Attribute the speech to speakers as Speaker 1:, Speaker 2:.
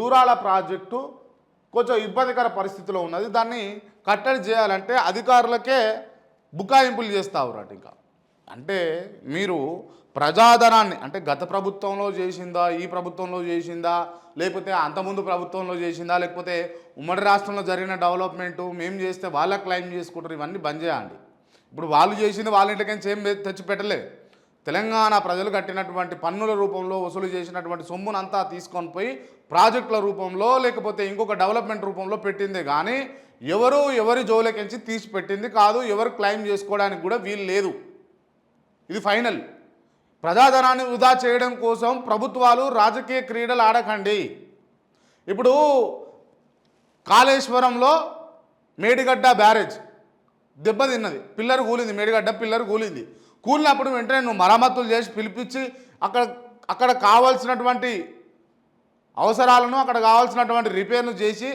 Speaker 1: దూరాల ప్రాజెక్టు కొంచెం ఇబ్బందికర పరిస్థితిలో ఉన్నది. దాన్ని కట్టడి చేయాలంటే అధికారులకే బుకాయింపులు చేస్తావురట. ఇంకా అంటే మీరు ప్రజాధనాన్ని అంటే గత ప్రభుత్వంలో చేసిందా, ఈ ప్రభుత్వంలో చేసిందా, లేకపోతే అంతకుముందు ప్రభుత్వంలో చేసిందా, లేకపోతే ఉమ్మడి రాష్ట్రంలో జరిగిన డెవలప్మెంటు మేము చేస్తే వాళ్ళ క్లెయిమ్ చేసుకుంటారు. ఇవన్నీ బంద్ చేయండి. ఇప్పుడు వాళ్ళు చేసింది వాళ్ళ ఇంటికి ఏం తెచ్చి పెట్టలే. తెలంగాణ ప్రజలు కట్టినటువంటి పన్నుల రూపంలో వసూలు చేసినటువంటి సొమ్మునంతా తీసుకొని పోయి ప్రాజెక్టుల రూపంలో లేకపోతే ఇంకొక డెవలప్మెంట్ రూపంలో పెట్టిందే కానీ ఎవరి జోలికించి తీసి పెట్టింది కాదు. ఎవరు క్లెయిమ్ చేసుకోవడానికి కూడా వీలు లేదు. ఇది ఫైనల్. ప్రజాధనాన్ని వృధా చేయడం కోసం ప్రభుత్వాలు రాజకీయ క్రీడలు ఆడకండి. ఇప్పుడు కాళేశ్వరంలో మేడిగడ్డ బ్యారేజ్ దెబ్బతిన్నది, పిల్లర్ కూలింది, మేడిగడ్డ పిల్లర్ కూలింది. కూలినప్పుడు వెంటనే నువ్వు మరమ్మతులు చేసి పిలిపించి అక్కడ కావాల్సినటువంటి అవసరాలను అక్కడ కావాల్సినటువంటి రిపేర్ను చేసి